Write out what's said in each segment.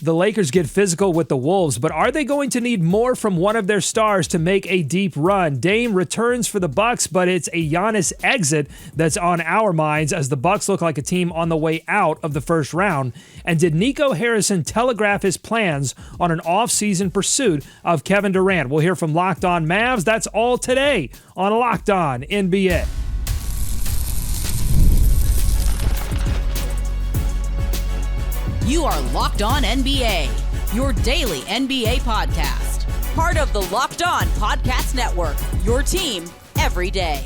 The Lakers get physical with the Wolves, but are they going to need more from one of their stars to make a deep run? Dame returns for the Bucks, but it's a Giannis exit that's on our minds as the Bucks look like a team on the way out of the first round. And did Nico Harrison telegraph his plans on an off-season pursuit of Kevin Durant? We'll hear from Locked On Mavs. That's all today on Locked On NBA. You are Locked On NBA, your daily NBA podcast. Part of the Locked On Podcast Network, your team every day.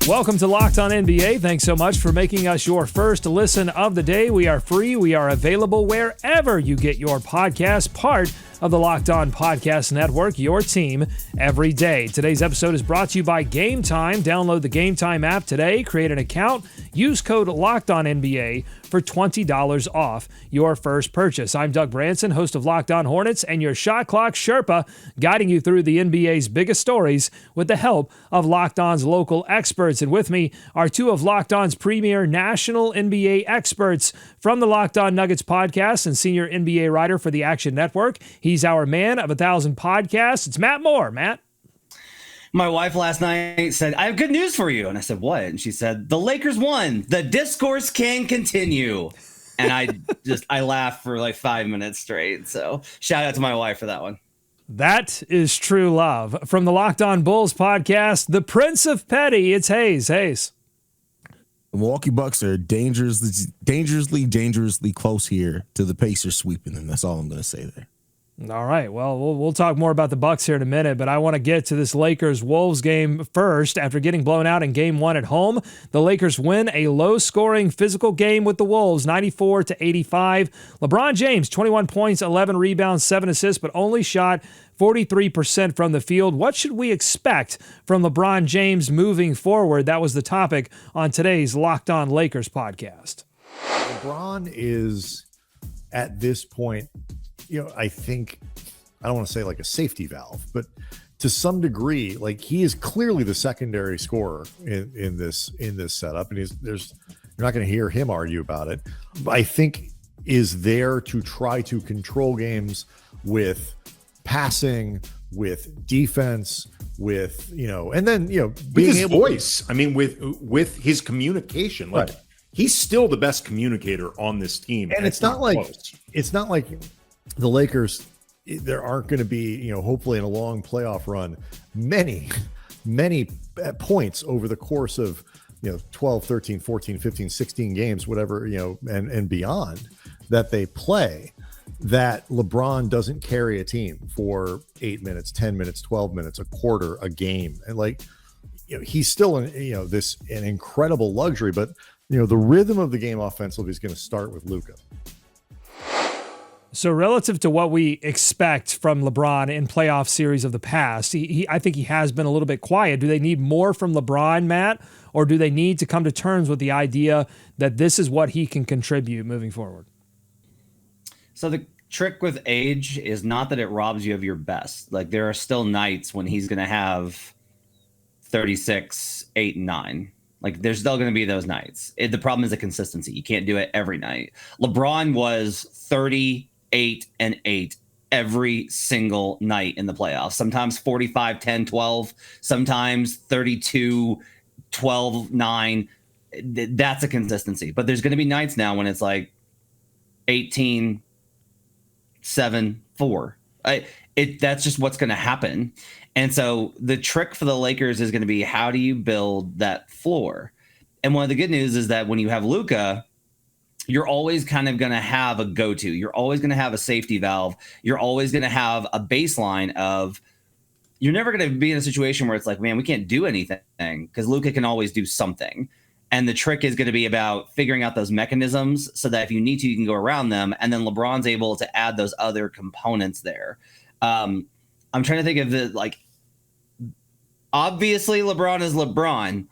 Welcome to Locked On NBA. Thanks so much for making us your first listen of the day. We are free. We are available wherever you get your podcast, part of the Locked On Podcast Network, your team every day. Today's episode is brought to you by Game Time. Download the Game Time app today, create an account, use code LOCKEDONNBA for $20 off your first purchase. I'm Doug Branson, host of Locked On Hornets, and your Shot Clock Sherpa, guiding you through the NBA's biggest stories with the help of Locked On's local experts. And with me are two of Locked On's premier national NBA experts from the Locked On Nuggets podcast and senior NBA writer for the Action Network. He's our man of 1,000 podcasts. It's Matt Moore. Matt? My wife last night said, I have good news for you. And I said, what? And she said, the Lakers won. The discourse can continue. And I laughed for like 5 minutes straight. So shout out to my wife for that one. That is true love. From the Locked On Bulls podcast, the Prince of Petty, it's Hayes. Hayes. The Milwaukee Bucks are dangerously close here to the Pacers sweeping them. That's all I'm going to say there. All right. Well, we'll talk more about the Bucks here in a minute, but I want to get to this Lakers-Wolves game first. After getting blown out in Game 1 at home, the Lakers win a low-scoring physical game with the Wolves, 94-85. LeBron James, 21 points, 11 rebounds, 7 assists, but only shot 43% from the field. What should we expect from LeBron James moving forward? That was the topic on today's Locked On Lakers podcast. LeBron is, at this point, I think, I don't want to say like a safety valve, but to some degree, like he is clearly the secondary scorer in this setup, and you're not going to hear him argue about it. But I think is there to try to control games with passing, with defense, with and then being with his able voice. I mean, with his communication, like right. He's still the best communicator on this team, and it's not like the Lakers, there aren't going to be, hopefully in a long playoff run, many points over the course of, 12, 13, 14, 15, 16 games, whatever, and beyond that they play, that LeBron doesn't carry a team for 8 minutes, 10 minutes, 12 minutes, a quarter, a game. And he's still an incredible luxury, but the rhythm of the game offensively is going to start with Luka. So relative to what we expect from LeBron in playoff series of the past, I think he has been a little bit quiet. Do they need more from LeBron, Matt, or do they need to come to terms with the idea that this is what he can contribute moving forward? So the trick with age is not that it robs you of your best. Like there are still nights when he's going to have 36, 8, and 9. Like there's still going to be those nights. The problem is the consistency. You can't do it every night. LeBron was 38 and 8 every single night in the playoffs. Sometimes 45, 10, 12, sometimes 32, 12, 9. That's a consistency. But there's going to be nights now when it's like 18, 7, 4. That's just what's going to happen. And so the trick for the Lakers is going to be, how do you build that floor? And one of the good news is that when you have Luka, you're always kind of going to have a go-to. You're always going to have a safety valve. You're always going to have a baseline of, you're never going to be in a situation where it's like, man, we can't do anything, because Luka can always do something. And the trick is going to be about figuring out those mechanisms so that if you need to, you can go around them. And then LeBron's able to add those other components there. I'm trying to think of obviously LeBron is LeBron.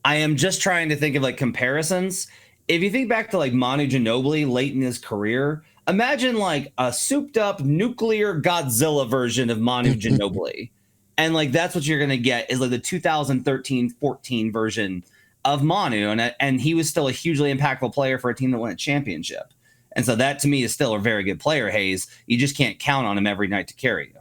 I am just trying to think of comparisons. If you think back to Manu Ginobili late in his career, imagine a souped up nuclear Godzilla version of Manu Ginobili. And that's what you're going to get is the 2013-14 version of Manu. And he was still a hugely impactful player for a team that won a championship. And so that to me is still a very good player, Hayes. You just can't count on him every night to carry you.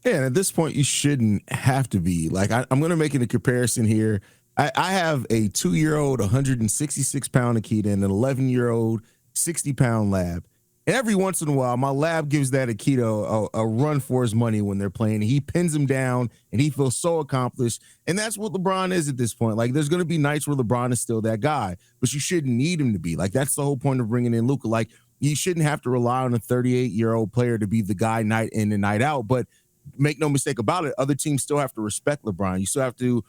Yeah, and at this point, you shouldn't have to be. Like, I'm going to make it a comparison here. I have a 2-year-old, 166-pound Akita, and an 11-year-old, 60-pound lab. And every once in a while, my lab gives that Akita a run for his money when they're playing. He pins him down, and he feels so accomplished. And that's what LeBron is at this point. Like, there's going to be nights where LeBron is still that guy, but you shouldn't need him to be. Like, that's the whole point of bringing in Luka. Like, you shouldn't have to rely on a 38-year-old player to be the guy night in and night out. But make no mistake about it, other teams still have to respect LeBron. You still have to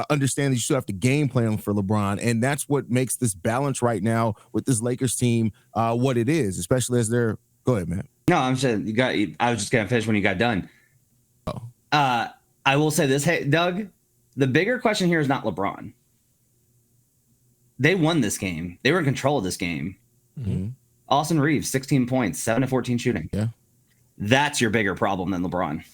understand that you still have to game plan for LeBron, and that's what makes this balance right now with this Lakers team what it is, especially as they're. Go ahead, man. No, I'm saying I was just gonna finish when you got done. Oh, I will say this, hey, Doug. The bigger question here is not LeBron. They won this game. They were in control of this game. Mm-hmm. Austin Reaves, 16 points, 7 of 14 shooting. Yeah, that's your bigger problem than LeBron.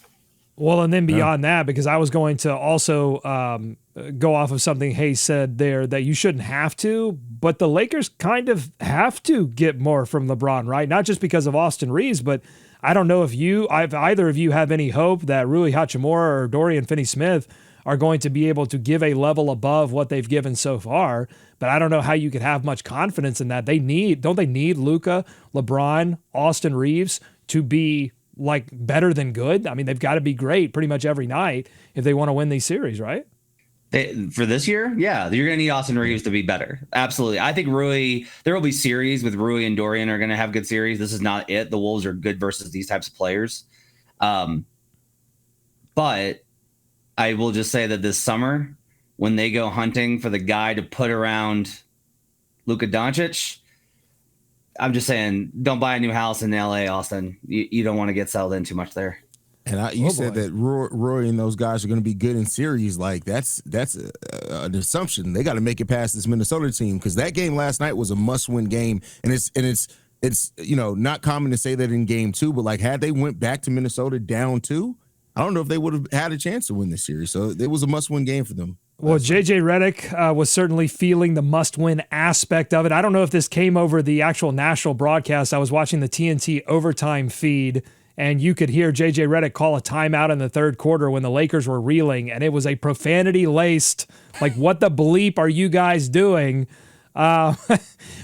Well, and then beyond that, because I was going to also go off of something Hayes said there that you shouldn't have to, but the Lakers kind of have to get more from LeBron, right? Not just because of Austin Reaves, but I don't know if either of you have any hope that Rui Hachimura or Dorian Finney-Smith are going to be able to give a level above what they've given so far. But I don't know how you could have much confidence in that. Don't they need Luka, LeBron, Austin Reaves to be like better than good? I mean, they've got to be great pretty much every night if they want to win these series, right? For this year, yeah, you're going to need Austin Reaves to be better. Absolutely. I think there will be series with Rui and Dorian are going to have good series. This is not it. The Wolves are good versus these types of players. But I will just say that this summer, when they go hunting for the guy to put around Luka Doncic, I'm just saying, don't buy a new house in LA, Austin. You don't want to get settled in too much there. And you said that Roy and those guys are going to be good in series. Like that's an assumption. They got to make it past this Minnesota team because that game last night was a must-win game. And it's not common to say that in game 2, but like had they went back to Minnesota down 2, I don't know if they would have had a chance to win this series. So it was a must-win game for them. Well, JJ Redick was certainly feeling the must-win aspect of it. I don't know if this came over the actual national broadcast. I was watching the TNT overtime feed, and you could hear JJ Redick call a timeout in the third quarter when the Lakers were reeling, and it was a profanity-laced, like, what the bleep are you guys doing? What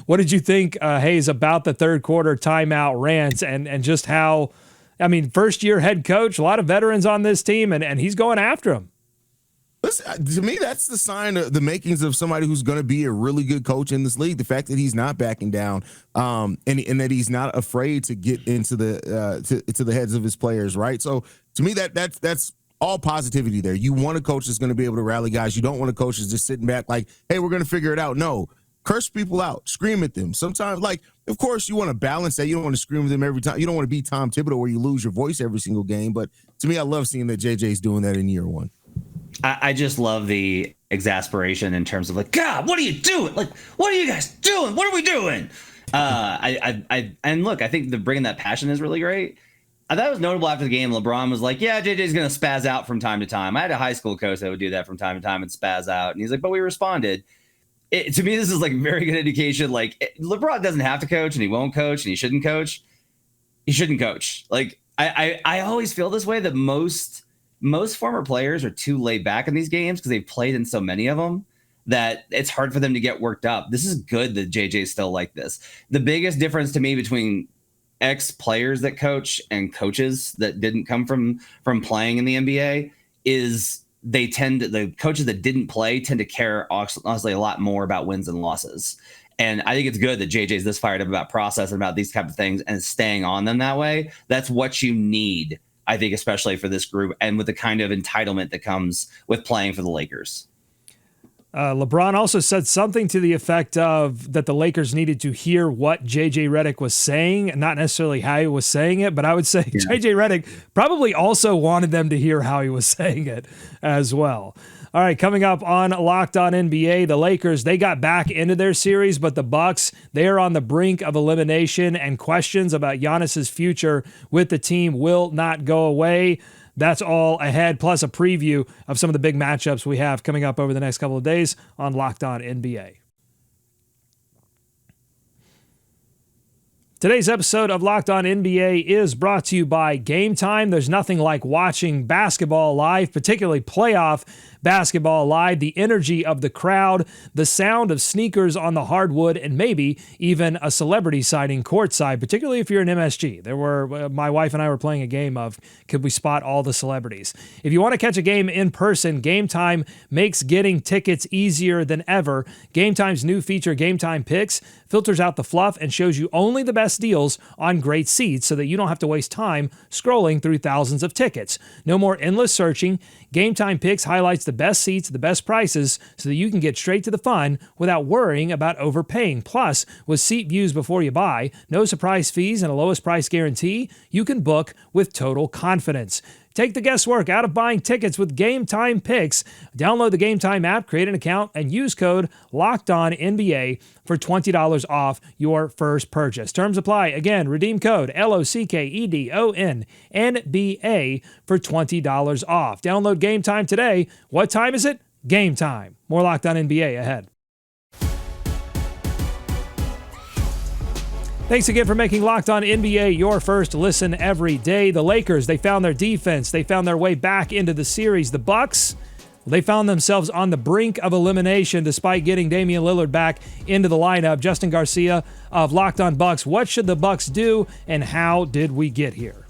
did you think, Hayes, about the third quarter timeout rants and just how, I mean, first-year head coach, a lot of veterans on this team, and he's going after them. Listen, to me, that's the sign of the makings of somebody who's going to be a really good coach in this league. The fact that he's not backing down, and that he's not afraid to get into the to the heads of his players, right? So to me, that's all positivity there. You want a coach that's going to be able to rally guys. You don't want a coach that's just sitting back like, hey, we're going to figure it out. No, curse people out, scream at them. Sometimes, like, of course, you want to balance that. You don't want to scream at them every time. You don't want to be Tom Thibodeau where you lose your voice every single game. But to me, I love seeing that JJ's doing that in year 1. I just love the exasperation in terms of like, God, what are you doing? Like, what are you guys doing? What are we doing? And look, I think bringing that passion is really great. I thought it was notable after the game. LeBron was like, yeah, JJ's going to spaz out from time to time. I had a high school coach that would do that from time to time and spaz out. And he's like, but we responded. To me, this is like a very good indication. Like, LeBron doesn't have to coach and he won't coach and he shouldn't coach. He shouldn't coach. Like, I always feel this way that most former players are too laid back in these games because they've played in so many of them that it's hard for them to get worked up. This is good that JJ's still like this. The biggest difference to me between ex-players that coach and coaches that didn't come from playing in the NBA is the coaches that didn't play tend to care honestly a lot more about wins and losses. And I think it's good that JJ's this fired up about process and about these type of things and staying on them that way. That's what you need, I think, especially for this group and with the kind of entitlement that comes with playing for the Lakers. LeBron also said something to the effect of that the Lakers needed to hear what JJ Redick was saying, not necessarily how he was saying it, but I would say JJ Redick probably also wanted them to hear how he was saying it as well. All right, coming up on Locked On NBA, the Lakers, they got back into their series, but the Bucks, they are on the brink of elimination, and questions about Giannis's future with the team will not go away. That's all ahead, plus a preview of some of the big matchups we have coming up over the next couple of days on Locked On NBA. Today's episode of Locked On NBA is brought to you by Game Time. There's nothing like watching basketball live, particularly playoff basketball live. The energy of the crowd, the sound of sneakers on the hardwood, and maybe even a celebrity sighting courtside, particularly if you're an MSG. My wife and I were playing a game of could we spot all the celebrities. If you want to catch a game in person, Game Time makes getting tickets easier than ever. Game Time's new feature, Game Time Picks, filters out the fluff and shows you only the best deals on great seats so that you don't have to waste time scrolling through thousands of tickets. No more endless searching. Game Time Picks highlights the best seats, the best prices, so that you can get straight to the fun without worrying about overpaying. Plus, with seat views before you buy, no surprise fees, and a lowest price guarantee, you can book with total confidence. Take the guesswork out of buying tickets with Game Time Picks. Download the Game Time app, create an account, and use code LOCKEDONNBA for $20 off your first purchase. Terms apply. Again, redeem code LOCKEDONNBA for $20 off. Download Game Time today. What time is it? Game time. More Locked On NBA ahead. Thanks again for making Locked On NBA your first listen every day. The Lakers, they found their defense. They found their way back into the series. The Bucks, they found themselves on the brink of elimination despite getting Damian Lillard back into the lineup. Justin Garcia of Locked On Bucks. What should the Bucks do, and how did we get here?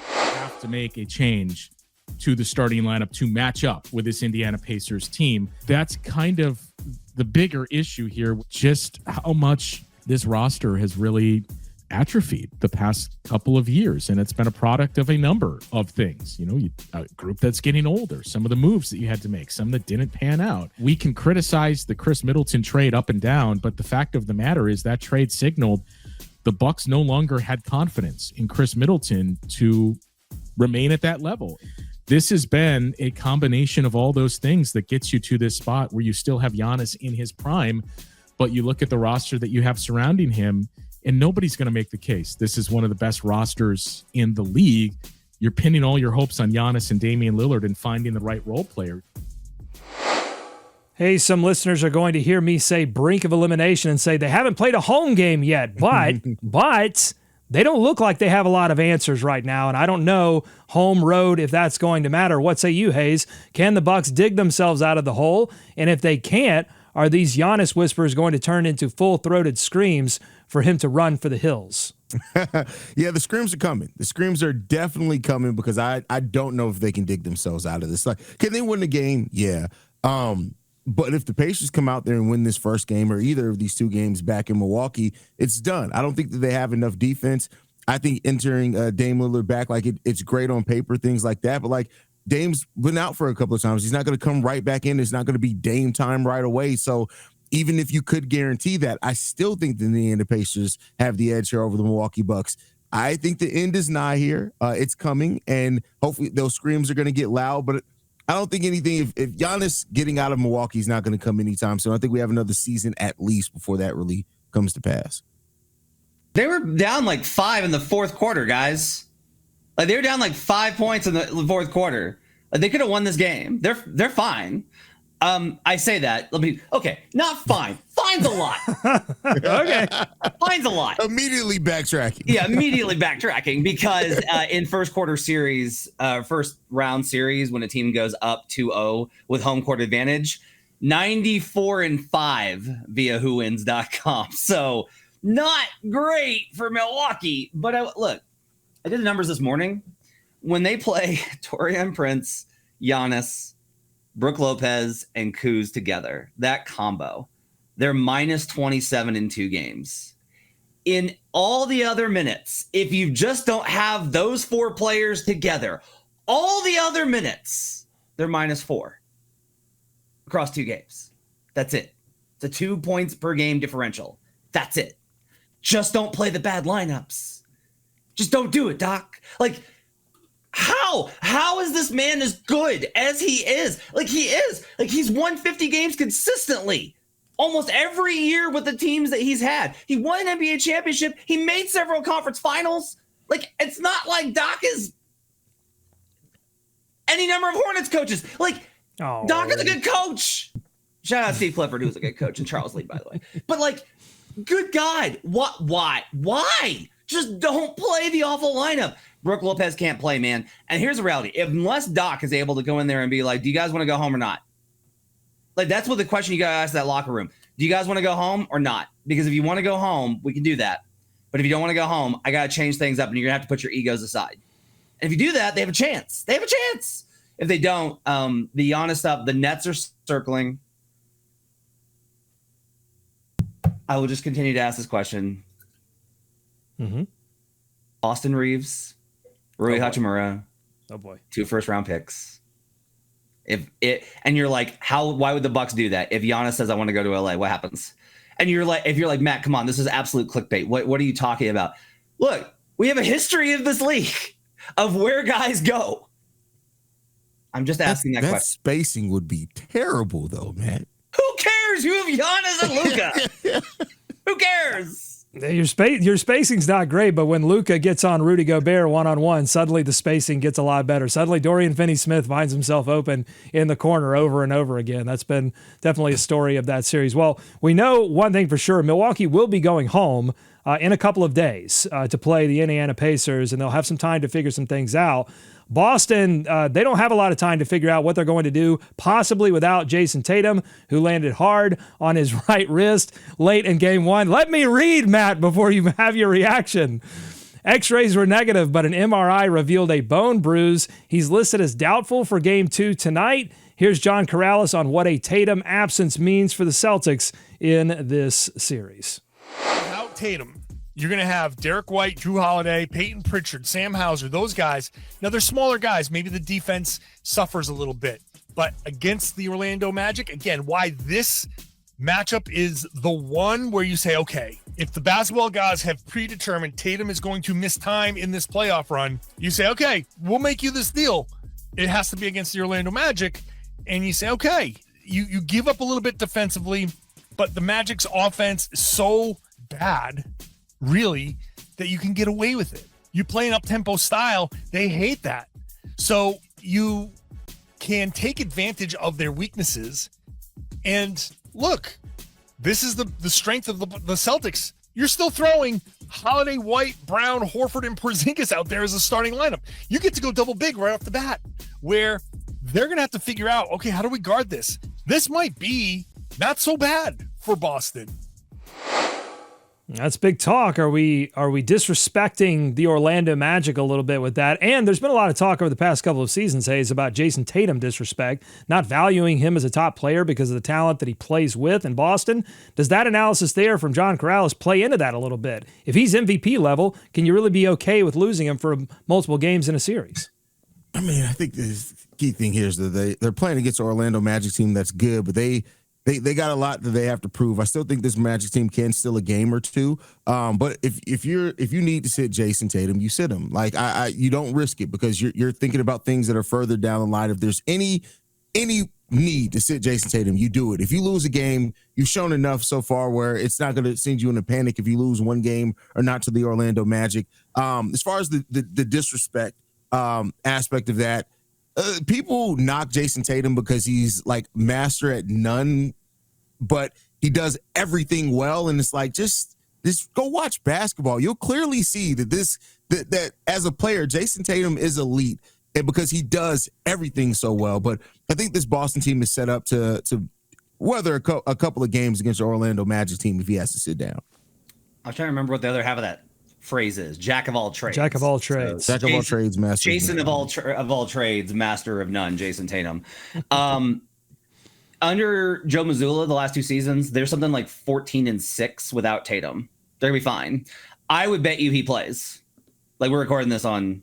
Have to make a change to the starting lineup to match up with this Indiana Pacers team. That's kind of the bigger issue here, just how much this roster has really atrophied the past couple of years, and it's been a product of a number of things. A group that's getting older, some of the moves that you had to make, some that didn't pan out. We can criticize the Chris Middleton trade up and down, but the fact of the matter is that trade signaled the Bucks no longer had confidence in Chris Middleton to remain at that level. This has been a combination of all those things that gets you to this spot where you still have Giannis in his prime, but you look at the roster that you have surrounding him, and nobody's going to make the case this is one of the best rosters in the league. You're pinning all your hopes on Giannis and Damian Lillard and finding the right role player. Hey, some listeners are going to hear me say brink of elimination and say they haven't played a home game yet, but they don't look like they have a lot of answers right now, and I don't know home road if that's going to matter. What say you, Hayes? Can the Bucks dig themselves out of the hole? And if they can't, are these Giannis whispers going to turn into full-throated screams for him to run for the hills? Yeah, the screams are coming. The screams are definitely coming because I don't know if they can dig themselves out of this. Like, can they win the game? Yeah. But if the Pacers come out there and win this first game or either of these two games back in Milwaukee, it's done. I don't think that they have enough defense. I think entering Dame Lillard back, like it's great on paper, things like that. But like, Dame's been out for a couple of times. He's not going to come right back in. It's not going to be Dame time right away. So even if you could guarantee that, I still think that the Indiana Pacers have the edge here over the Milwaukee Bucks. I think the end is nigh here. It's coming, and hopefully those screams are going to get loud. But I don't think anything, if Giannis getting out of Milwaukee is not going to come anytime soon, I think we have another season at least before that really comes to pass. They were down like 5 in the fourth quarter, guys. Like they were down like 5 points in the fourth quarter. Like they could have won this game. They're fine. I say that. Not fine. Fine's a lot. Okay. Fine's a lot. Immediately backtracking. Yeah, immediately backtracking because in first round series, when a team goes up 2-0 with home court advantage, 94-5 via whowins.com. So not great for Milwaukee. But I did the numbers this morning. When they play Taurean Prince, Giannis, Brook Lopez, and Kuz together, that combo, they're minus 27 in 2 games. In all the other minutes, if you just don't have those 4 players together, all the other minutes, they're minus 4 across 2 games. That's it. It's a 2 points per game differential. That's it. Just don't play the bad lineups. Just don't do it, Doc. Like, how is this man as good as he is? Like, he is. Like, he's won 50 games consistently almost every year with the teams that he's had. He won an NBA championship. He made several conference finals. Like, it's not like Doc is any number of Hornets coaches. Like, Doc is a good coach. Shout out Steve Clifford, who's a good coach, and Charles Lee, by the way. But, like, Good God. What? Why? Just don't play the awful lineup. Brook Lopez can't play, man. And here's the reality. Unless Doc is able to go in there and be like, do you guys want to go home or not? Like, that's what the question you got to ask that locker room. Do you guys want to go home or not? Because if you want to go home, we can do that. But if you don't want to go home, I got to change things up, and you're going to have to put your egos aside. And if you do that, they have a chance. They have a chance. If they don't, the Giannis stuff, the Nets are circling. I will just continue to ask this question. Mm-hmm. Austin Reaves, Rui Hachimura. Oh boy. 2 first-round picks. And you're like, why would the Bucks do that? If Giannis says I want to go to LA, what happens? And if you're like, Matt, come on, this is absolute clickbait. What are you talking about? Look, we have a history of this league of where guys go. I'm just asking that question. Spacing would be terrible though, man. Who cares? You have Giannis and Luca. Who cares? Your spacing's not great, but when Luca gets on Rudy Gobert one-on-one, suddenly the spacing gets a lot better. Suddenly Dorian Finney-Smith finds himself open in the corner over and over again. That's been definitely a story of that series. Well, we know one thing for sure. Milwaukee will be going home in a couple of days to play the Indiana Pacers, and they'll have some time to figure some things out. Boston, they don't have a lot of time to figure out what they're going to do, possibly without Jayson Tatum, who landed hard on his right wrist late in game 1. Let me read, Matt, before you have your reaction. X-rays were negative, but an MRI revealed a bone bruise. He's listed as doubtful for game 2 tonight. Here's John Corrales on what a Tatum absence means for the Celtics in this series. Without Tatum, you're going to have Derek White, Drew Holiday, Peyton Pritchard, Sam Hauser, those guys. Now, they're smaller guys. Maybe the defense suffers a little bit. But against the Orlando Magic, again, why this matchup is the one where you say, okay, if the basketball guys have predetermined Tatum is going to miss time in this playoff run, you say, okay, we'll make you this deal. It has to be against the Orlando Magic. And you say, okay, you give up a little bit defensively, but the Magic's offense is so bad, really, that you can get away with it. You play an up-tempo style, they hate that. So you can take advantage of their weaknesses. And look, this is the strength of the Celtics. You're still throwing Holiday, White, Brown, Horford, and Porzingis out there as a starting lineup. You get to go double big right off the bat, where they're going to have to figure out, okay, how do we guard this? This might be not so bad for Boston. That's big talk. Are we disrespecting the Orlando Magic a little bit with that? And there's been a lot of talk over the past couple of seasons, Hayes, about Jayson Tatum disrespect, not valuing him as a top player because of the talent that he plays with in Boston. Does that analysis there from John Corrales play into that a little bit? If he's MVP level, can you really be okay with losing him for multiple games in a series? I mean, I think the key thing here is that they're playing against an Orlando Magic team that's good, but they got a lot that they have to prove. I still think this Magic team can steal a game or two. But if you need to sit Jayson Tatum, you sit him. Like you don't risk it because you're thinking about things that are further down the line. If there's any need to sit Jayson Tatum, you do it. If you lose a game, you've shown enough so far where it's not going to send you in a panic if you lose one game or not to the Orlando Magic. As far as the disrespect aspect of that, people knock Jayson Tatum because he's like master at none, but he does everything well. And it's like, just go watch basketball. You'll clearly see that as a player, Jayson Tatum is elite, and because he does everything so well. But I think this Boston team is set up to weather a couple of games against the Orlando Magic team if he has to sit down. I'm trying to remember what the other half of that phrase is. Jack of all trades. Jack of all trades. So, Jack of all trades, master. Jason of all trades, master of none. Jayson Tatum. Under Joe Mazzulla, the last 2 seasons, there's something like 14-6 without Tatum. They're gonna be fine. I would bet you he plays. Like, we're recording this on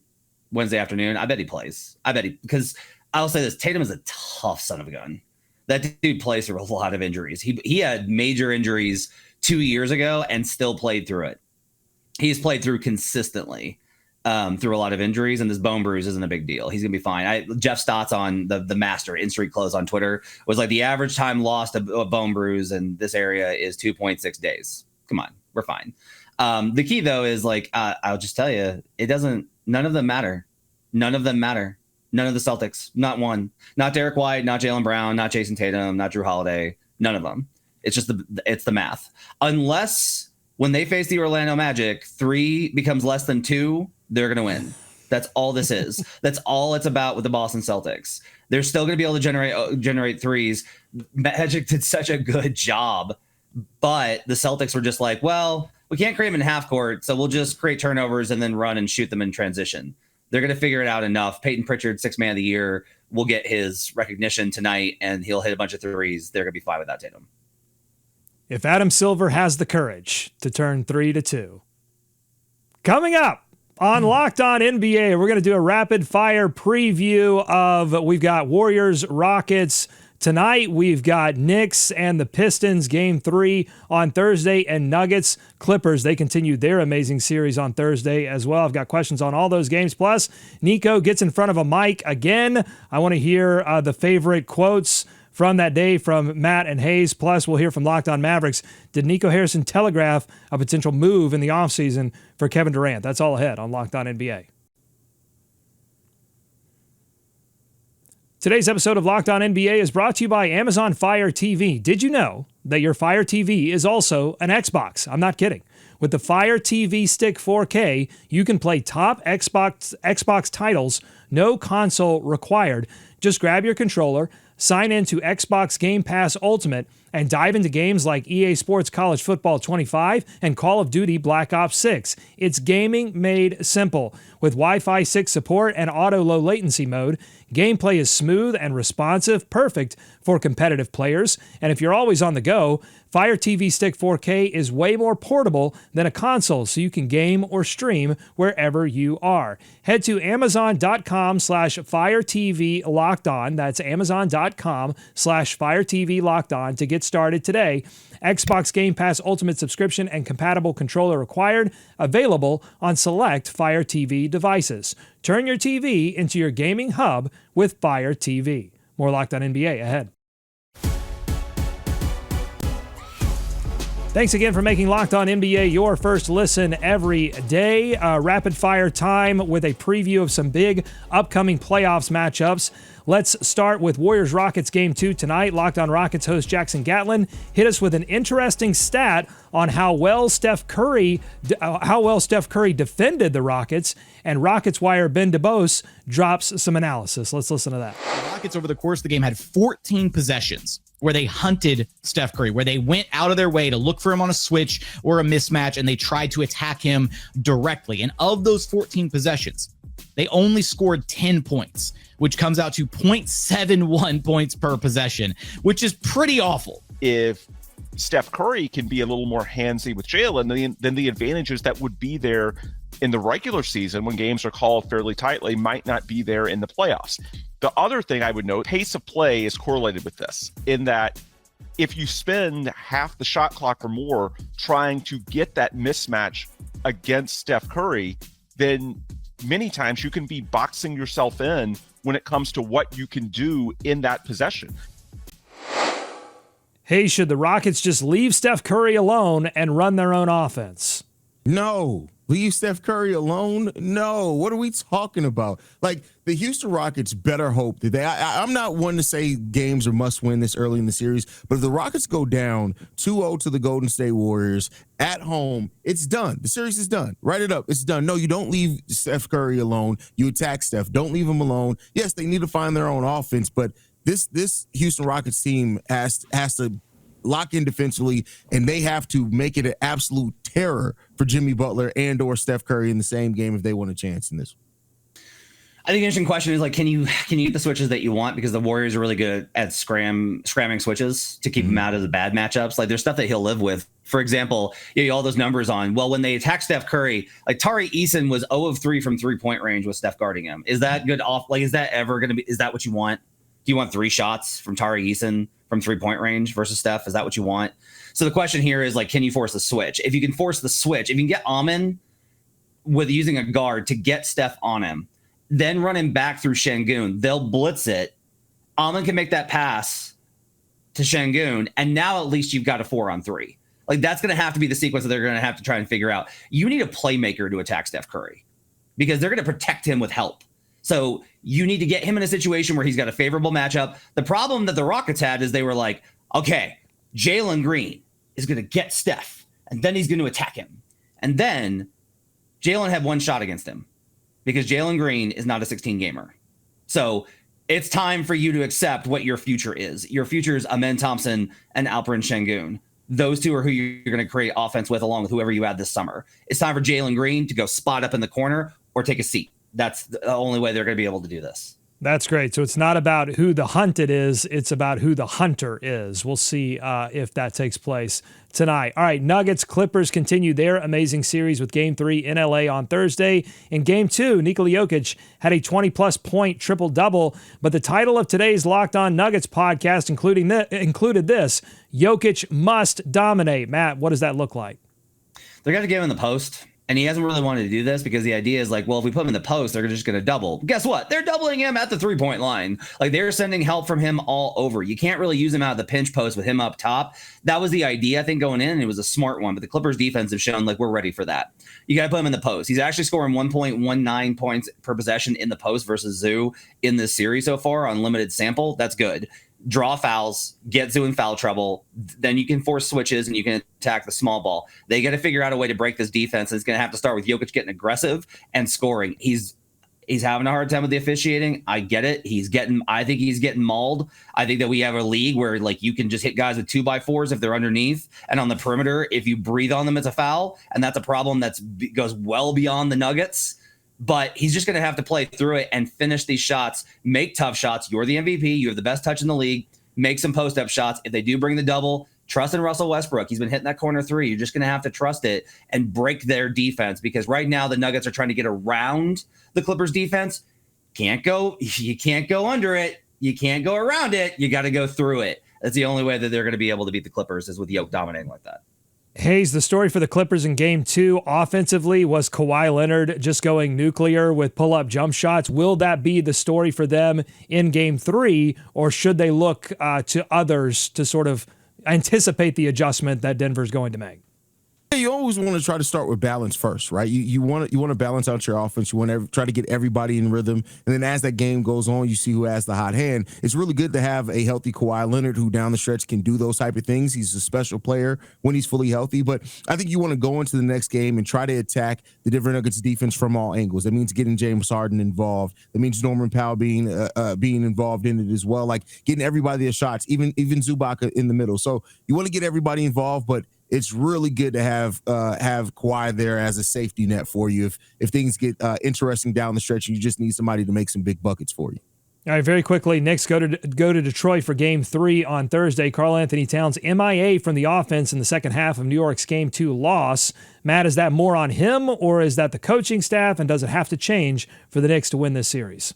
Wednesday afternoon. I bet he plays. Because I'll say this: Tatum is a tough son of a gun. That dude plays through a lot of injuries. He had major injuries 2 years ago and still played through it. He's played through consistently through a lot of injuries, and this bone bruise isn't a big deal. He's going to be fine. Jeff Stotts on the Master in Street Clothes on Twitter was like, the average time lost a bone bruise in this area is 2.6 days. Come on, we're fine. The key, though, is like, I'll just tell you, none of them matter. None of them matter. None of the Celtics, not one. Not Derek White, not Jaylen Brown, not Jayson Tatum, not Drew Holiday. None of them. It's just it's the math. Unless when they face the Orlando Magic, 3 becomes less than 2, they're going to win. That's all this is. That's all it's about with the Boston Celtics. They're still going to be able to generate threes. Magic did such a good job, but the Celtics were just like, well, we can't create them in half court, so we'll just create turnovers and then run and shoot them in transition. They're going to figure it out enough. Peyton Pritchard, 6th man of the year, will get his recognition tonight, and he'll hit a bunch of threes. They're going to be fine without Tatum. If Adam Silver has the courage to turn 3-2. Coming up on Locked On NBA, we're going to do a rapid fire preview of, we've got Warriors, Rockets. Tonight, we've got Knicks and the Pistons, Game 3 on Thursday, and Nuggets, Clippers. They continue their amazing series on Thursday as well. I've got questions on all those games. Plus, Nico gets in front of a mic again. I want to hear the favorite quotes from that day from Matt and Hayes. Plus, we'll hear from Locked On Mavericks. Did Nico Harrison telegraph a potential move in the offseason for Kevin Durant? That's all ahead on Locked On NBA. Today's episode of Locked On NBA is brought to you by Amazon Fire TV. Did you know that your Fire TV is also an Xbox? I'm not kidding. With the Fire TV Stick 4K, you can play top Xbox titles, no console required. Just grab your controller, sign in to Xbox Game Pass Ultimate, and dive into games like EA Sports College Football 25 and Call of Duty Black Ops 6. It's gaming made simple. With Wi-Fi 6 support and auto low latency mode, gameplay is smooth and responsive, perfect for competitive players. And if you're always on the go, Fire TV Stick 4K is way more portable than a console, so you can game or stream wherever you are. Head to Amazon.com/Fire TV Locked On. That's Amazon.com/Fire TV Locked On to get started today. Xbox Game Pass Ultimate subscription and compatible controller required. Available on select Fire TV devices. Turn your TV into your gaming hub with Fire TV. More Locked On NBA ahead. Thanks again for making Locked On NBA your first listen every day. Rapid fire time with a preview of some big upcoming playoffs matchups. Let's start with Warriors-Rockets Game 2 tonight. Locked On Rockets host Jackson Gatlin hit us with an interesting stat on how well Steph Curry defended the Rockets, and Rockets wire Ben DeBose drops some analysis. Let's listen to that. The Rockets over the course of the game had 14 possessions where they hunted Steph Curry, where they went out of their way to look for him on a switch or a mismatch, and they tried to attack him directly. And of those 14 possessions, they only scored 10 points, which comes out to 0.71 points per possession, which is pretty awful. If Steph Curry can be a little more handsy with Jalen, then the advantages that would be there in the regular season when games are called fairly tightly might not be there in the playoffs. The other thing I would note, pace of play is correlated with this, in that if you spend half the shot clock or more trying to get that mismatch against Steph Curry, then many times you can be boxing yourself in when it comes to what you can do in that possession. Hey, should the Rockets just leave Steph Curry alone and run their own offense? No. Leave Steph Curry alone? No. What are we talking about? Like, the Houston Rockets better hope that I'm not one to say games are must win this early in the series, but if the Rockets go down 2-0 to the Golden State Warriors at home, it's done. The series is done. Write it up. It's done. No, you don't leave Steph Curry alone. You attack Steph. Don't leave him alone. Yes, they need to find their own offense, but this Houston Rockets team has to lock in defensively, and they have to make it an absolute terror for Jimmy Butler and or Steph Curry in the same game if they want a chance in this. I think the interesting question is, like, can you get the switches that you want? Because the Warriors are really good at scramming switches to keep him out of the bad matchups. Like, there's stuff that he'll live with. For example, all those numbers on, well, when they attack Steph Curry, like Tari Eason was 0 of 3 from 3-point range with Steph guarding him. Is that good off? Like, is that ever going to be, is that what you want? Do you want 3 shots from Tari Eason from 3-point range versus Steph? Is that what you want? So the question here is, like, can you force the switch? If you can force the switch, if you can get Amen with using a guard to get Steph on him, then run him back through Şengün, they'll blitz it. Amen can make that pass to Şengün, and now at least you've got a 4-on-3. Like, that's going to have to be the sequence that they're going to have to try and figure out. You need a playmaker to attack Steph Curry because they're going to protect him with help. So you need to get him in a situation where he's got a favorable matchup. The problem that the Rockets had is they were like, okay, Jalen Green is going to get Steph, and then he's going to attack him. And then Jalen had one shot against him because Jalen Green is not a 16 gamer. So it's time for you to accept what your future is. Your future is Amen Thompson and Alperen Şengün. Those two are who you're going to create offense with, along with whoever you add this summer. It's time for Jalen Green to go spot up in the corner or take a seat. That's the only way they're going to be able to do this. That's great. So it's not about who the hunted is. It's about who the hunter is. We'll see if that takes place tonight. All right, Nuggets, Clippers continue their amazing series with Game 3 in LA on Thursday. In Game 2, Nikola Jokic had a 20-plus point triple-double, but the title of today's Locked On Nuggets podcast included this: Jokic must dominate. Matt, what does that look like? They're going to give him in the post. And he hasn't really wanted to do this because the idea is like, well, if we put him in the post, they're just going to double. Guess what? They're doubling him at the 3-point line. Like, they're sending help from him all over. You can't really use him out of the pinch post with him up top. That was the idea, I think, going in, and it was a smart one. But the Clippers defense have shown like we're ready for that. You got to put him in the post. He's actually scoring 1.19 points per possession in the post versus Zoo in this series so far on limited sample. That's good. Draw fouls, get Zoo in foul trouble, then you can force switches and you can attack the small ball. They got to figure out a way to break this defense. And it's going to have to start with Jokic getting aggressive and scoring. He's having a hard time with the officiating. I get it. I think he's getting mauled. I think that we have a league where like you can just hit guys with 2x4s if they're underneath, and on the perimeter, if you breathe on them, it's a foul. And that's a problem goes well beyond the Nuggets. But he's just going to have to play through it and finish these shots, make tough shots. You're the MVP. You have the best touch in the league. Make some post-up shots. If they do bring the double, trust in Russell Westbrook. He's been hitting that corner three. You're just going to have to trust it and break their defense, because right now the Nuggets are trying to get around the Clippers defense. You can't go under it. You can't go around it. You got to go through it. That's the only way that they're going to be able to beat the Clippers, is with Jokic dominating like that. Hayes, the story for the Clippers in Game 2 offensively was Kawhi Leonard just going nuclear with pull-up jump shots. Will that be the story for them in Game 3, or should they look to others to sort of anticipate the adjustment that Denver's going to make? You always want to try to start with balance first, right? You want to balance out your offense. You want to try to get everybody in rhythm, and then as that game goes on, you see who has the hot hand. It's really good to have a healthy Kawhi Leonard who down the stretch can do those type of things. He's a special player when he's fully healthy, but I think you want to go into the next game and try to attack the Denver Nuggets defense from all angles. That means getting James Harden involved. That means Norman Powell being involved in it as well, like getting everybody their shots, even Zubac in the middle. So you want to get everybody involved, but it's really good to have Kawhi there as a safety net for you if things get interesting down the stretch and you just need somebody to make some big buckets for you. All right, very quickly, Knicks go to Detroit for Game 3 on Thursday. Karl-Anthony Towns MIA from the offense in the second half of New York's Game 2 loss. Matt, is that more on him, or is that the coaching staff, and does it have to change for the Knicks to win this series?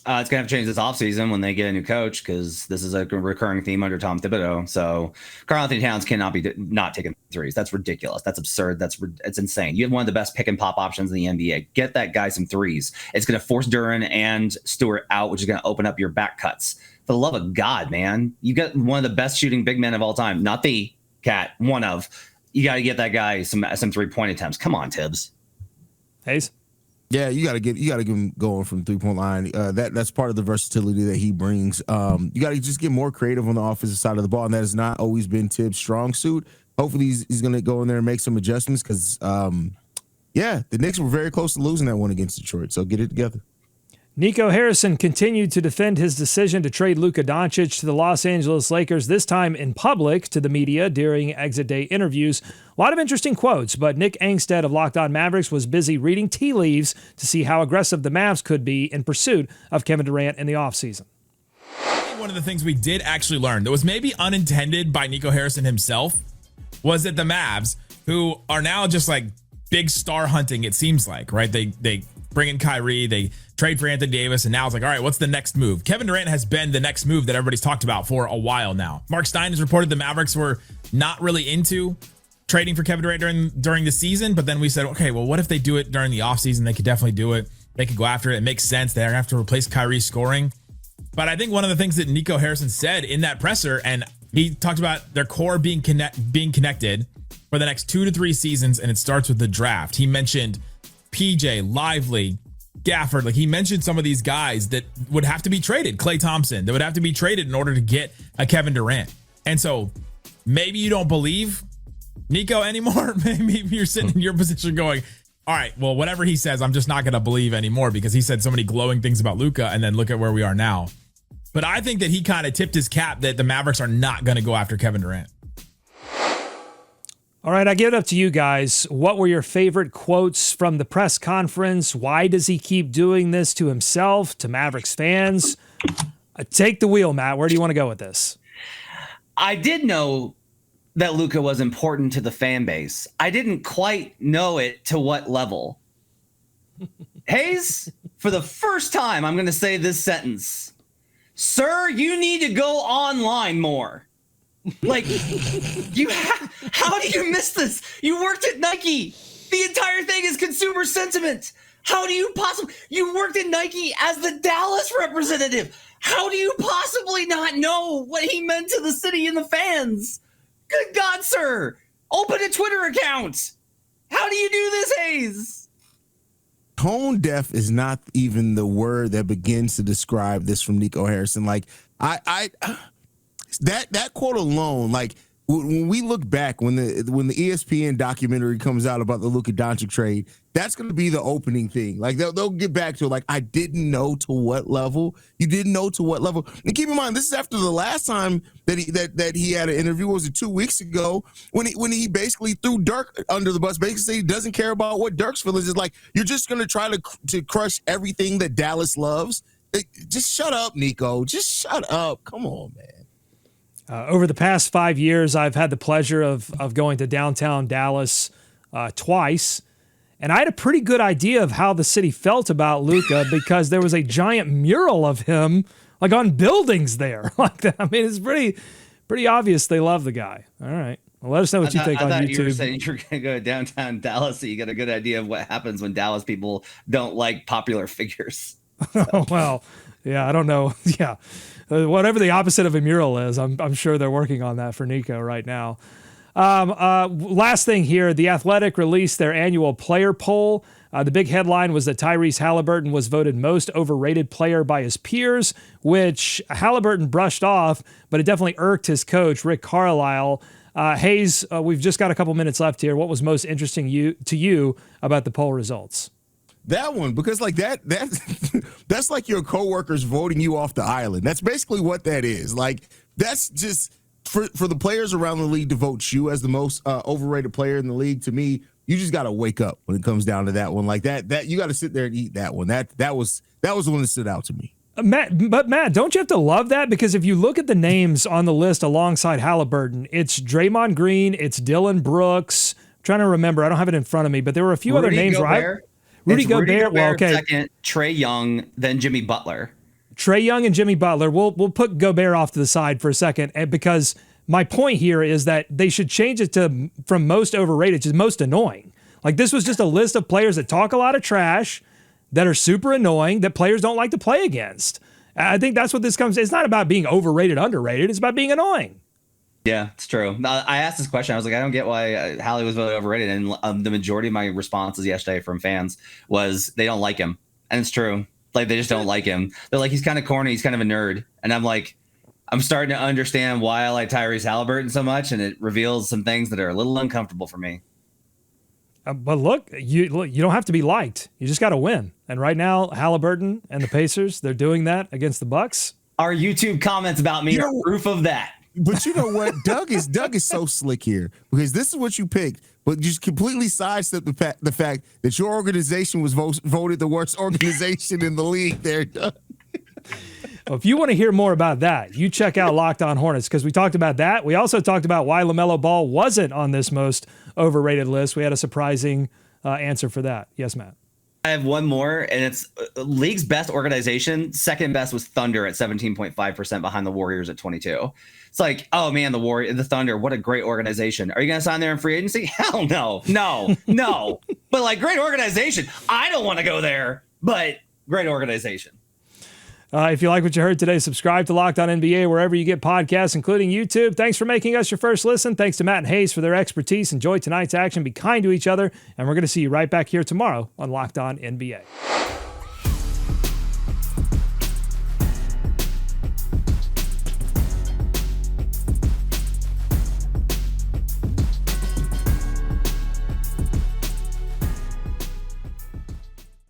It's going to have to change this offseason when they get a new coach, because this is a recurring theme under Tom Thibodeau. So Karl-Anthony Towns cannot be not taking threes. That's ridiculous. That's absurd. It's insane. You have one of the best pick and pop options in the NBA. Get that guy some threes. It's going to force Duran and Stewart out, which is going to open up your back cuts. For the love of God, man, you got one of the best shooting big men of all time. Not the cat, one of. You got to get that guy some 3-point attempts. Come on, Tibbs. Hayes? Yeah, you got to get him going from 3-point line. That's part of the versatility that he brings. You got to just get more creative on the offensive side of the ball, and that has not always been Tibbs' strong suit. Hopefully, he's going to go in there and make some adjustments, because, the Knicks were very close to losing that one against Detroit. So get it together. Nico Harrison continued to defend his decision to trade Luka Doncic to the Los Angeles Lakers, this time in public to the media during exit day interviews. A lot of interesting quotes, but Nick Angstead of Locked On Mavericks was busy reading tea leaves to see how aggressive the Mavs could be in pursuit of Kevin Durant in the offseason. One of the things we did actually learn that was maybe unintended by Nico Harrison himself was that the Mavs, who are now just like big star hunting, it seems like, right? They bring in Kyrie, they trade for Anthony Davis, and now it's like, all right, what's the next move? Kevin Durant has been the next move that everybody's talked about for a while now. Mark Stein has reported the Mavericks were not really into trading for Kevin Durant during the season, but then we said, okay, well, what if they do it during the offseason? They could definitely do it. They could go after it. It makes sense. They're going to have to replace Kyrie's scoring. But I think one of the things that Nico Harrison said in that presser, and he talked about their core being connected for the next 2 to 3 seasons, and it starts with the draft. He mentioned PJ, Lively, Gafford. Like, he mentioned some of these guys that would have to be traded. Klay Thompson, that would have to be traded in order to get a Kevin Durant. And so maybe you don't believe Nico anymore. Maybe you're sitting in your position going, all right, well, whatever he says, I'm just not going to believe anymore because he said so many glowing things about Luka, and then look at where we are now. But I think that he kind of tipped his cap that the Mavericks are not going to go after Kevin Durant. All right, I give it up to you guys. What were your favorite quotes from the press conference? Why does he keep doing this to himself, to Mavericks fans? Take the wheel, Matt. Where do you want to go with this? I did know that Luka was important to the fan base. I didn't quite know it to what level. Hayes, for the first time, I'm going to say this sentence. Sir, you need to go online more. Like, how do you miss this? You worked at Nike. The entire thing is consumer sentiment. How do you possibly, you worked at Nike as the Dallas representative. How do you possibly not know what he meant to the city and the fans? Good God, sir. Open a Twitter account. How do you do this, Hayes? Tone deaf is not even the word that begins to describe this from Nico Harrison. Like, that quote alone, like when we look back, when the ESPN documentary comes out about the Luka Doncic trade, that's going to be the opening thing. Like they'll get back to it. Like, I didn't know to what level. You didn't know to what level. And keep in mind, this is after the last time that he had an interview. Was it 2 weeks ago when he basically threw Dirk under the bus? Basically, said he doesn't care about what Dirk's feelings is. Like, you're just going to try to crush everything that Dallas loves. Just shut up, Nico. Just shut up. Come on, man. Over the past 5 years, I've had the pleasure of going to downtown Dallas twice, and I had a pretty good idea of how the city felt about Luka because there was a giant mural of him, like on buildings there, like that. I mean, it's pretty obvious they love the guy. All right, well, let us know what you think on YouTube. You were saying you're going to go to downtown Dallas, so you got a good idea of what happens when Dallas people don't like popular figures. So. Well, yeah, I don't know. Yeah. Whatever the opposite of a mural is, I'm sure they're working on that for Nico right now. Last thing here, The Athletic released their annual player poll. The big headline was that Tyrese Halliburton was voted most overrated player by his peers, which Halliburton brushed off, but it definitely irked his coach, Rick Carlisle. Hayes, we've just got a couple minutes left here. What was most interesting to you about the poll results? That one, because like that's like your coworkers voting you off the island. That's basically what that is. Like, that's just for the players around the league to vote you as the most overrated player in the league. To me, you just got to wake up when it comes down to that one. Like that you got to sit there and eat that one. That was the one that stood out to me. Matt, don't you have to love that? Because if you look at the names on the list alongside Halliburton, it's Draymond Green, it's Dylan Brooks. I'm trying to remember, I don't have it in front of me, but there were a few other names, right? Rudy Gobert, well, okay. Second, Trae Young, then Jimmy Butler. Trae Young and Jimmy Butler. We'll put Gobert off to the side for a second, because my point here is that they should change it from most overrated to most annoying. Like, this was just a list of players that talk a lot of trash, that are super annoying, that players don't like to play against. I think that's what this comes. It's not about being overrated, underrated. It's about being annoying. Yeah, it's true. I asked this question. I was like, I don't get why Hallie was voted overrated. And the majority of my responses yesterday from fans was they don't like him. And it's true. Like, they just don't like him. They're like, he's kind of corny. He's kind of a nerd. And I'm like, I'm starting to understand why I like Tyrese Halliburton so much. And it reveals some things that are a little uncomfortable for me. But look, you don't have to be liked. You just got to win. And right now, Halliburton and the Pacers, they're doing that against the Bucks. Our YouTube comments about me are proof of that. But you know what? Doug is so slick here, because this is what you picked, but you just completely sidestepped the fact that your organization was voted the worst organization in the league there, Doug. Well, if you want to hear more about that, you check out Locked On Hornets, because we talked about that. We also talked about why LaMelo Ball wasn't on this most overrated list. We had a surprising answer for that. Yes, Matt. I have one more, and it's league's best organization. Second best was Thunder at 17.5% behind the Warriors at 22. It's like, oh man, the Thunder, what a great organization. Are you going to sign there in free agency? Hell no. But like, great organization. I don't want to go there, but great organization. If you like what you heard today, subscribe to Locked On NBA wherever you get podcasts, including YouTube. Thanks for making us your first listen. Thanks to Matt and Hayes for their expertise. Enjoy tonight's action. Be kind to each other. And we're going to see you right back here tomorrow on Locked On NBA.